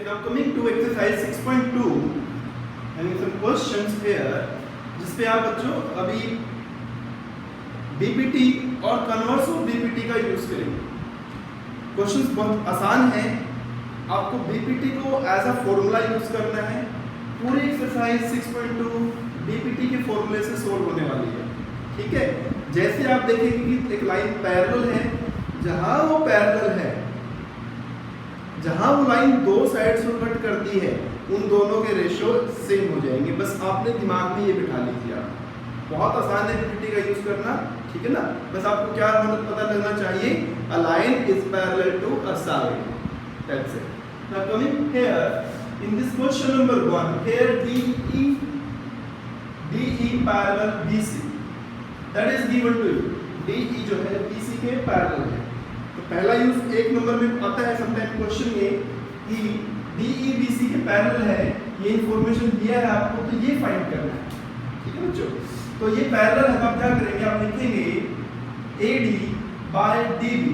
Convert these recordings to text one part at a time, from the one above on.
now coming to exercise 6.2 and some questions here जिसपे आप बच्चों अभी बीपीटी और कन्वर्स ऑफ बीपीटी का यूज करेंगे। क्वेश्चंस बहुत आसान है, आपको बीपीटी को एज अ फॉर्मूला यूज करना है। पूरी एक्सरसाइज 6.2 बीपीटी के फॉर्मूले से सोल्व होने वाली है, ठीक है। जैसे आप देखेंगे कि एक लाइन पैरेलल है, जहां वो पैरेलल है, जहां वो लाइन दो साइड से कट करती है, उन दोनों के रेशियो सेम हो जाएंगे। बस आपने दिमाग में ये बिठा लीजिए। आप बहुत आसान है बीपीटी का यूज करना, ठीक है ना। बस आपको क्या पता लगना चाहिए, a line is parallel to a side, that's it. Now coming here in this question number 1, here DE parallel BC, that is given to you. DE जो है BC के पैरेलल है। तो पहला यूज एक नंबर में आता है समटाइम क्वेश्चन में कि DE BC के पैरेलल है, ये इंफॉर्मेशन दिया है आपको, तो ये फाइंड करना है, ठीक है बच्चों। तो ये पैरेलल है, आप क्या करेंगे, आप लिखेंगे AD by DB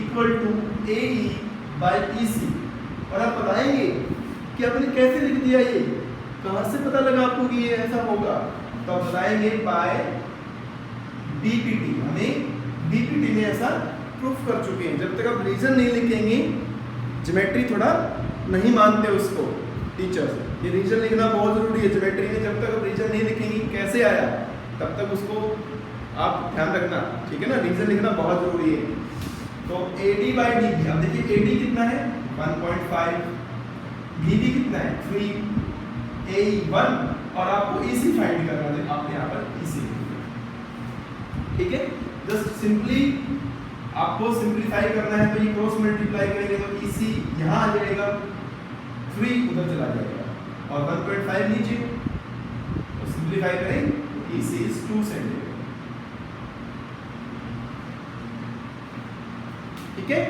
equal to AE by EC, और आप बताएंगे कि आपने कैसे लिख दिया, ये कहाँ से पता लगा आपको कि ये ऐसा होगा। तो आप बताएंगे बाय BPT, हमें BPT में ऐसा प्रूफ कर चुके हैं। जब तक आप रीजन नहीं लिखेंगे, ज्योमेट्री थोड़ा नहीं मानते उसको टीचर्स, ये रीजन लिखना बहुत जरूरी है ज्योमेट्री में। जब तक आप रीजन नहीं लिखेंगे कैसे आया, तब तक उसको आप ध्यान रखना, ठीक है ना। रीजन लिखना बहुत जरूरी है। तो AD बाय DB, अब देखिए AD कितना है 1.5, DB कितना है 3, AE 1, और आपको EC फाइंड करना है। आपने यहाँ पर EC, ठीक है। जस्ट सिंपली आपको सिंपलीफाई करना है, तो ये क्रॉस मल्टीप्लाई करेंगे तो EC यहाँ आ जाएगा, 3 उधर चला जाएगा, और 1.5 लीजिए तो सिंपलीफाई करें, EC इज 2 सेंटीमीटर, ठीक है।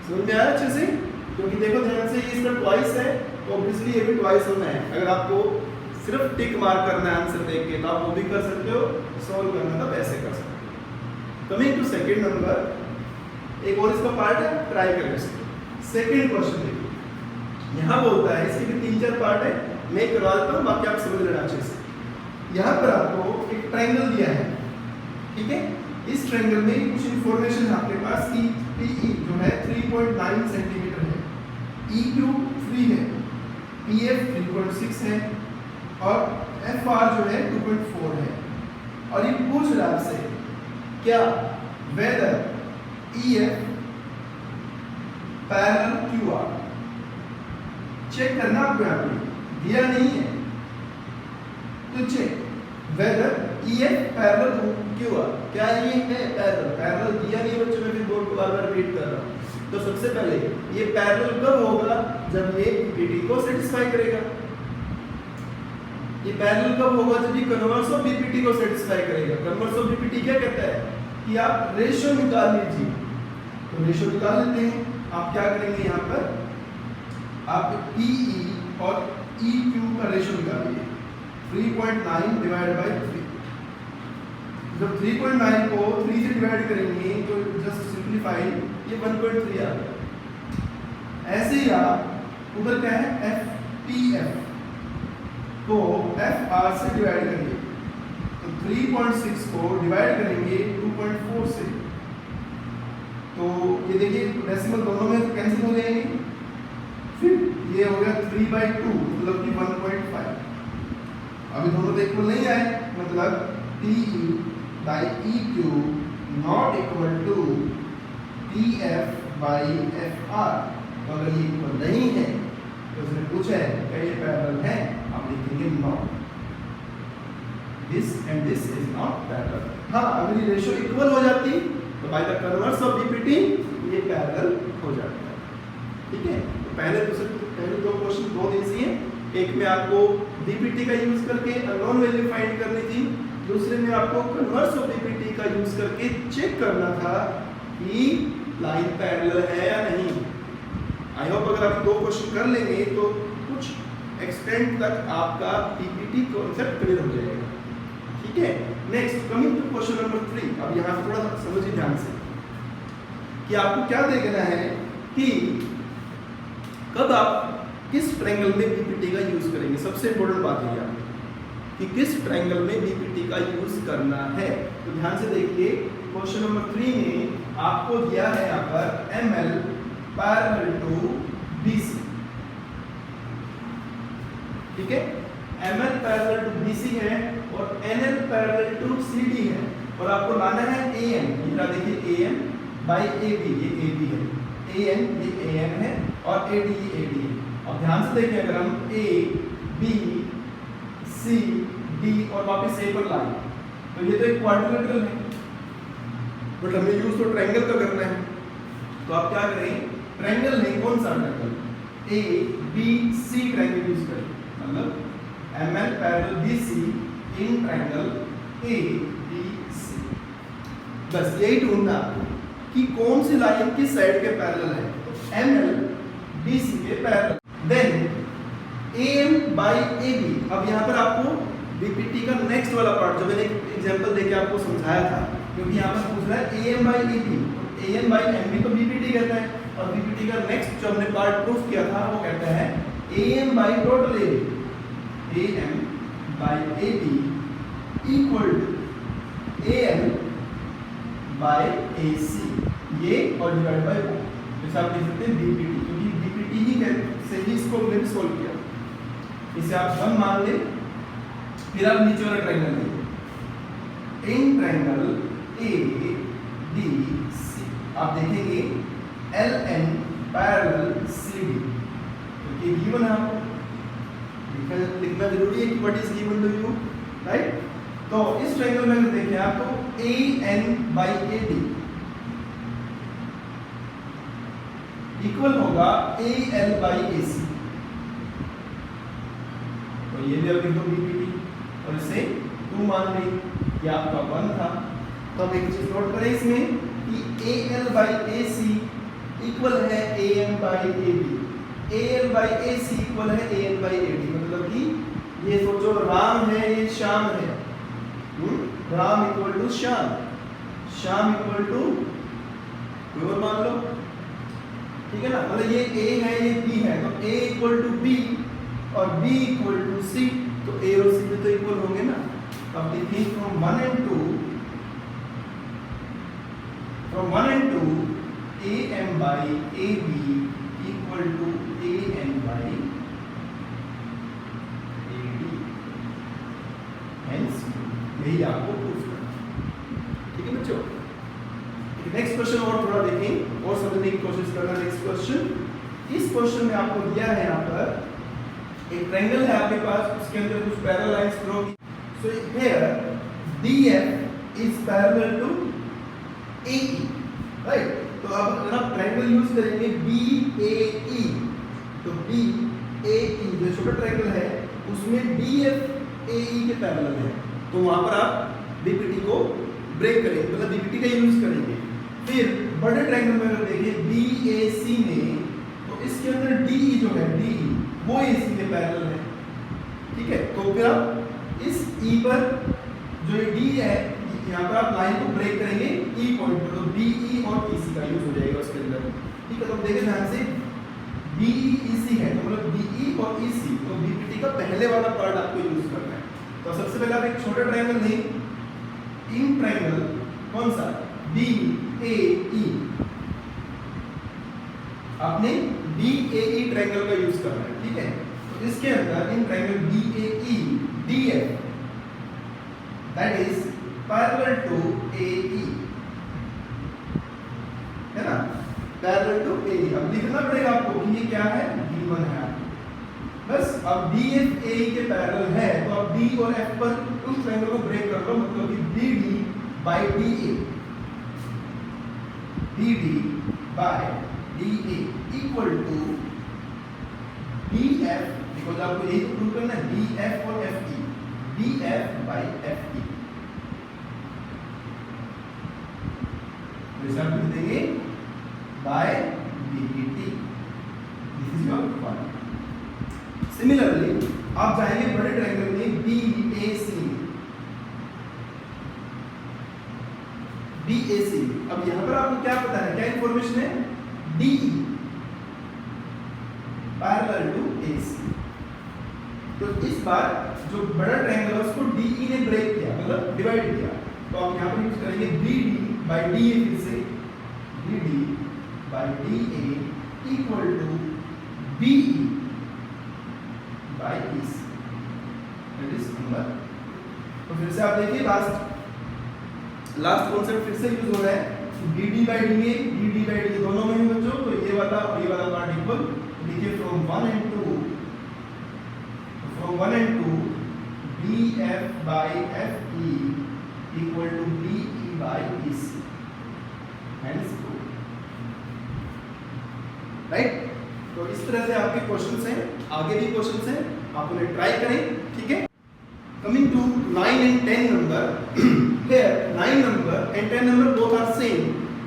समझ में आया अच्छे से? क्योंकि देखो ध्यान से, ये इसका ट्वाइस है, तो ऑब्वियसली ये भी ट्वाइस होना है। अगर आपको सिर्फ टिक मार्क करना है आंसर देख के, तो आप वो भी कर सकते हो, सॉल्व करना तो ऐसे कर सकते हो। कमिंग टू सेकंड नंबर, एक और इसका पार्ट है, ट्राई करें। सेकंड क्वेश्चन देखिए, यहाँ बोलता है, इसके भी 3-4 पार्ट है, मैं करवा देता हूँ, बाकी आप समझ लेना अच्छे से। यहाँ पर आपको एक ट्रायंगल दिया है, ठीक है। इस ट्रायंगल में कुछ इंफॉर्मेशन है आपके पास कि PE जो है 3.9 सेंटीमीटर है, EQ 3 है, PF 3.6 है, और FR जो है 2.4 है। और ये पूछ रहा है आपसे क्या whether EF parallel QR, check करना आपको, यहाँ पे दिया नहीं है तो check whether EF parallel QR, क्या ये है पैरेलल। पैरेलल दिया नहीं बच्चों, मैं फिर बोर्ड को बार-बार रिपीट कर रहा हूँ। तो सबसे पहले ये पैरेलल कब होगा, जब ये BPT को सेटिस्फाई करेगा। ये पैरेलल कब होगा, जब ये कन्वर्स ऑफ BPT को सेटिस्फाई करेगा। कन्वर्स ऑफ BPT क्या कहता है कि आप रेशियो निकाल लीजिए, तो रेशियो निकाल लेते हैं। आप क्या करेंगे, यहाँ पर आप PE और EQ का रेशियो निकालिए, 3.9 डिवाइड बाय 3। जब 3.9 को 3 से डिवाइड करेंगे तो जस्ट सिंपलीफाई, ये 1.3 आ गया। ऐसे ही आप उधर क्या है FPF को FR से डिवाइड करेंगे, तो 3.6 को डिवाइड करेंगे 2.4 से, तो ये देखिए डेसिमल दोनों में कैंसिल हो जाएंगे। फिर ये हो गया 3/2, मतलब कि 1.5। अभी दोनों तो इक्वल नहीं आए, मतलब PE by EQ not equal to PF by FR। तो अगर ये इक्वल नहीं है तो उसने पूछा है क्या ये पैरेलल है, आप लिखेंगे not, this and this is not parallel. हाँ, अगर ये रेशियो इक्वल हो जाती तो by the converse of BPT ये पैरेलल हो जाता है, ठीक है। तो पहले दो क्वेश्चन बहुत इजी है। एक में आपको BPT का यूज करके अननोन वैल्यू फाइंड करनी थी, दूसरे में आपको कन्वर्स ऑफ BPT का यूज करके चेक करना था कि लाइन पैरेलल है या नहीं। आई होप अगर आप 2 क्वेश्चन कर लेंगे तो कुछ एक्सटेंट तक आपका BPT कॉन्सेप्ट क्लियर हो जाएगा, ठीक है। Next coming to question number 3। अब यहाँ से थोड़ा सा समझिए ध्यान से कि आपको क्या देखना है कि कब आप किस ट्रायंगल में बीपीटी का यूज करेंगे, सबसे इंपॉर्टेंट बात है यहाँ कि किस ट्रायंगल में बीपीटी का यूज करना है। तो ध्यान से देखिए, क्वेश्चन नंबर 3 में आपको दिया है यहाँ पर ML पैरेलल टू BC, ठीक है। ML पैरेलल टू BC है और NL पैरेलल टू CD है, और आपको लाना है AM, ये देखिए AM बाई AB, ये AB है, AN ये AN है और AD ये AD है। अब ध्यान से देखिए, अगर हम A B C D और वापस A पर लाएं तो ये तो एक क्वाड्रिलेटरल है, बट हमें यूज तो ट्रायंगल का करना है। तो आप क्या करें, ट्रायंगल नहीं, कौन सा triangle, A B C triangle use करें, मतलब ML parallel BC in triangle A B C। बस यही ढूंढना आपको कि कौन सी लाइन किस साइड के पैरेलल है, तो ML BC के parallel. Then AM by AB, अब यहाँ पर आपको बीपीटी का नेक्स्ट वाला पार्ट जो मैंने एग्जांपल देके आपको समझाया था, क्योंकि यहाँ पर पूछ रहा है AM by AB, AM by MB तो बीपीटी कहता है, और बीपीटी का नेक्स्ट जो हमने पार्ट प्रूफ किया था वो कहता है AM by total AB, AM by AB equal to AL by AC, ये और डिवाइड बाई 1, जैसे आप देख सकते हैं बीपीटी, क्योंकि बीपीटी ही से ही इसको हमने सॉल्व किया। इसे आप 1 मान ले, फिर आप नीचे वाला ट्रायंगल लेंगे, इन ट्रायंगल ADC आप देखेंगे LN पैरेलल CD, तो ये गिवन है, आपको लिखना जरूरी है कि what is given to you, right. तो इस ट्रायंगल में अगर देखें आप, तो AN बाई AD इक्वल होगा AL बाई AC, तो ये भी अब लिख दो बीपीटी, और इसे 2 मान ली, ये आपका 1 था। तो अब एक चीज नोट करें इसमें कि AL बाई AC इक्वल है AM by AB, AL by AC equal है AN बाई AD, मतलब कि ये सोचो राम है, ये श्याम है, Ram equal to Shyam, Shyam equal to कोई और मान लो, ठीक है ना, मतलब ये A है ये B है, तो A इक्वल टू B और B इक्वल टू C, तो A और C में तो इक्वल होंगे ना। अब देखिए from 1 and 2 AM by AB equal to AN by AD, hence यही आपको प्रूफ करना, ठीक है बच्चों। नेक्स्ट क्वेश्चन और थोड़ा देखें और समझने की कोशिश करना। नेक्स्ट क्वेश्चन, इस क्वेश्चन में आपको दिया है यहाँ पर एक ट्रायंगल है आपके पास, उसके अंदर कुछ पैरेलल लाइंस ड्रॉ की। So here DF is parallel to AE, right. तो अब अगर आप ट्रायंगल यूज करेंगे BAE, तो BAE जो छोटा ट्रायंगल है उसमें DF AE के पैरेलल है, तो वहां पर आप बीपीटी को ब्रेक करेंगे, मतलब बीपीटी का यूज करेंगे। फिर बड़े ट्रायंगल में अगर देखिए BAC में, तो इसके अंदर DE जो है DE वो AC के पैरेलल है, ठीक है। तो फिर आप इस E पर जो ये D है, यहाँ पर आप लाइन को ब्रेक करेंगे E पॉइंट पर, तो BE और EC का यूज हो जाएगा उसके अंदर, ठीक है। तो देखिए ध्यान से BE EC है, तो मतलब BE और EC, तो बीपीटी का पहले वाला पार्ट आपको यूज करना है। तो सबसे पहले आप एक छोटा ट्रायंगल लें, इन ट्रायंगल कौन सा DAE, आपने DAE ट्रायंगल का यूज करना है, ठीक है। तो इसके अंदर in triangle DAE DF that is parallel to AE, है ना, पैरेलल टू AE। अब लिखना पड़ेगा आपको कि ये क्या है, D1 है बस। अब DF AE के पैरेलल है, तो अब D और F पर उस ट्रायंगल को ब्रेक कर लो, मतलब कि BD by DA, BD by DA equal to DF, because आपको यही तो प्रूव करना है, DF और FE, DF by FE। Result लिख देंगे by BPT, this is your point. Similarly आप जाएंगे बड़े ट्रायंगल में BAC, BAC। अब यहाँ पर आपको क्या पता है, क्या इंफॉर्मेशन है, DE पैरेलल टू AC। तो इस बार जो बड़ा ट्रायंगल है उसको DE ने ब्रेक किया, मतलब डिवाइड किया, तो आप यहाँ पर यूज करेंगे BD by DA, फिर से BD by DA equal to BE by EC, that is number. तो फिर से आप देखिए लास्ट कॉन्सेप्ट फिर से यूज हो रहा है, BD by DA, BD by DA दोनों में ही बच्चों, तो ये वाला और ये वाला पार्ट इक्वल, लिखिए from 1 and 2 BF by FE equal to BE by EC, hence proof, right. तो इस तरह से आपके क्वेश्चंस हैं, आगे भी क्वेश्चंस हैं, आप उन्हें ट्राई करें, ठीक है। Coming to 9 and 10 number, here 9 number and 10 number both are same,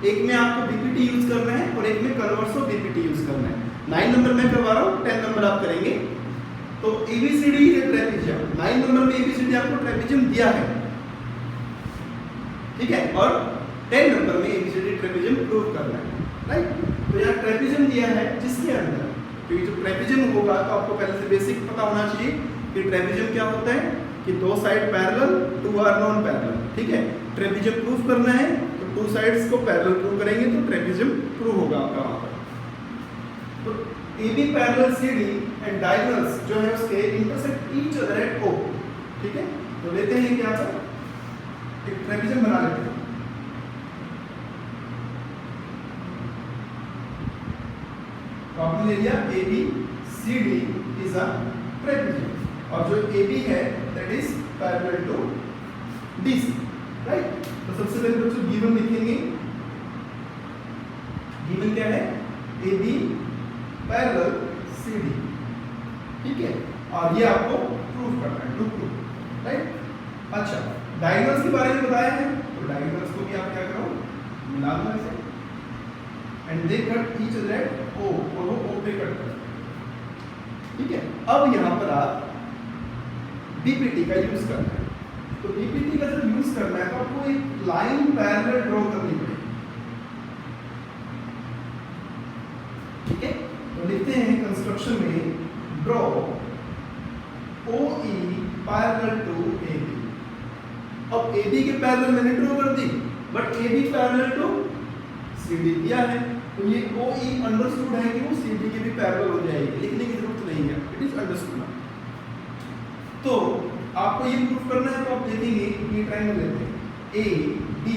एक में आपको BPT यूज करना है और एक में कन्वर्स ऑफ BPT यूज करना है। 9 नंबर मैं करवा रहा हूँ, 10 नंबर आप करेंगे। तो ABCD ट्रेपेजियम, 9 नंबर में ABCD आपको ट्रेपेजियम दिया है, ठीक है, और 10 नंबर में ABCD ट्रेपेजियम प्रूव करना है, राइट। तो यहाँ ट्रेपेजियम दिया है जिसके अंदर, क्योंकि जो ट्रेपेजियम होगा तो आपको पहले से बेसिक पता होना चाहिए कि ट्रेपेजियम क्या होता है, कि दो side parallel, two are non parallel, ठीक है। ट्रेपेजियम प्रूव करना है तो टू साइड्स को पैरेलल प्रूव करेंगे तो ट्रेपेजियम प्रूव होगा आपका वहां पर। तो AB parallel CD and diagonals जो है उसके intersect each other at O, ठीक है। तो लेते हैं क्या पर एक ट्रेपेजियम बना लेते हैं। तो आपने ले लिया ABCD इज अ ट्रेपेजियम, और जो AB है that is parallel to DC, right. तो सबसे पहले बच्चों गिवन लिखेंगे, गिवन क्या है, AB पैरेलल CD, ठीक है, और ये आपको प्रूफ करना है, टू प्रूफ, राइट। अच्छा, डायगोनल्स के बारे में बताया है, तो डायगोनल्स को भी आप क्या करो, मिला दो ऐसे, and they cut each other at O, और वो O पे कट करते हैं, ठीक है। अब यहाँ पर आप BPT का यूज करना है, तो BPT का जब यूज करना है तो आपको एक लाइन पैरेलल ड्रॉ करनी पड़ेगी, ठीक है। तो लिखते हैं कंस्ट्रक्शन में, draw OE parallel to AB। अब AB के पैरेलल मैंने ड्रॉ कर दी, but AB parallel to CD दिया है, तो ये OE अंडरस्टूड है कि वो CD के भी पैरेलल हो जाएगी, लिखने की जरूरत नहीं है, इट इज अंडरस्टूड। तो आपको ये प्रूफ करना है, तो आप देखेंगे ये ट्रायंगल लेते हैं ABD,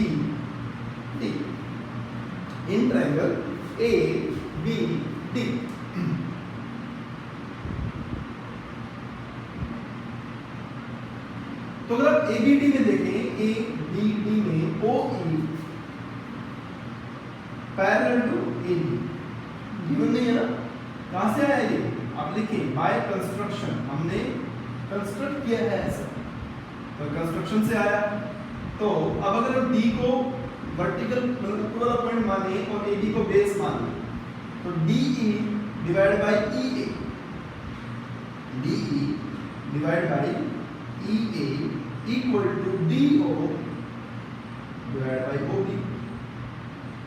इन ट्रायंगल ABD, तो अगर आप ABD में देखें, ABD में OE parallel to AB given नहीं है ना, कहां से आया ये, आप लिखें बाय कंस्ट्रक्शन, हमने कंस्ट्रक्ट किया है ऐसा, तो कंस्ट्रक्शन से आया। तो अब अगर हम D को वर्टिकल मतलब ऊपर वाला पॉइंट माने और AB को बेस माने, तो DE divide by EA, DE divide by EA equal to DO divide by OB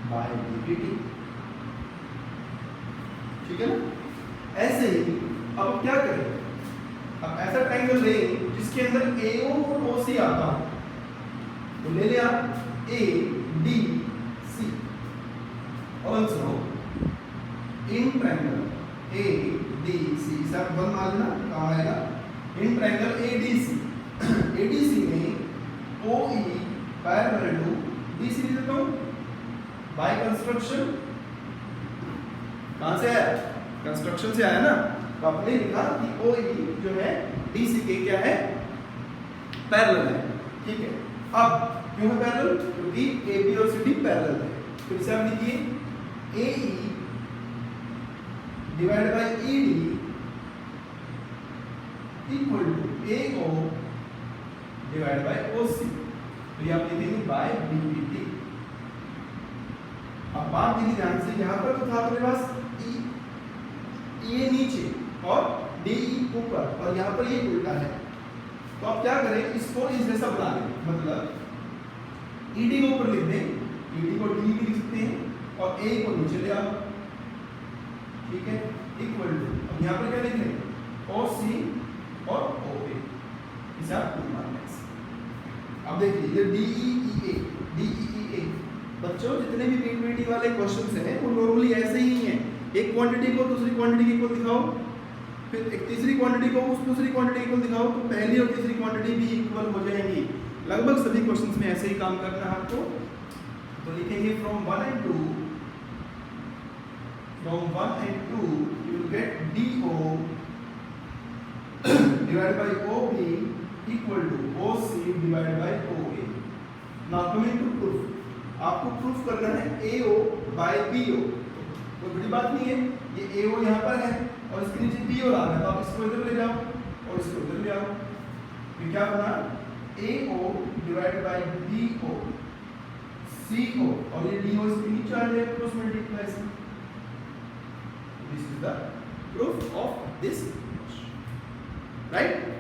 by BPT, ठीक है ना। ऐसे ही अब क्या करें, अब ऐसा ट्रायंगल लें जिसके अंदर AO और OC आता हो, तो ले लिया ADC, also in triangle ADC, सब वन मान लेना, कहाँ आएगा, इन ट्रायंगल ADC में OE पैरेलल टू DC लिख देता हूँ बाय कंस्ट्रक्शन, कहाँ से आया, कंस्ट्रक्शन से आया ना, तो आपने लिखा कि OE जो है DC के क्या है, पैरेलल है, ठीक है। अब क्यों है पैरेलल, क्योंकि AB और CD पैरेलल है, फिर से आप लिखिए AE divide by ED equal to AO divide by OC, तो ये आप लिखेंगे बाय BPT। अब बात देखिए ध्यान से, यहाँ पर तो था अपने पास E नीचे और DE ऊपर, और यहाँ पर ये उल्टा है, तो आप क्या करें, इसको इस जैसा बना लें, मतलब ED को ऊपर लिख दें, ED को D भी लिख सकते हैं और A को नीचे ले आओ, ठीक है। इक्वल टू, अब यहाँ पर क्या लिख रहे हैं, OC और OA, इसे आप 2 मान लें। अब देखिए ये DEEA बच्चों जितने भी PPT वाले क्वेश्चंस हैं वो नॉर्मली ऐसे ही हैं, एक क्वांटिटी को दूसरी क्वांटिटी के इक्वल दिखाओ, फिर एक तीसरी क्वांटिटी को उस दूसरी क्वांटिटी के इक्वल दिखाओ, तो पहली और तीसरी क्वांटिटी भी इक्वल हो जाएंगी। लगभग सभी क्वेश्चंस में ऐसे ही काम करना है आपको। तो लिखेंगे from 1 and 2 you will get DO divided by OB equal to OC divided by OA. Now coming to proof, आपको प्रूफ करना है AO by BO। कोई बड़ी बात नहीं है, ये AO यहाँ पर है और इसके नीचे BO ला रहा है, तो आप इसको इधर ले जाओ और इसको इधर ले आओ, तो क्या बना AO divided by BO CO, और ये DO इसके नीचे आ जाएगा क्रॉस मल्टीप्लाई से। This is the proof of this, right?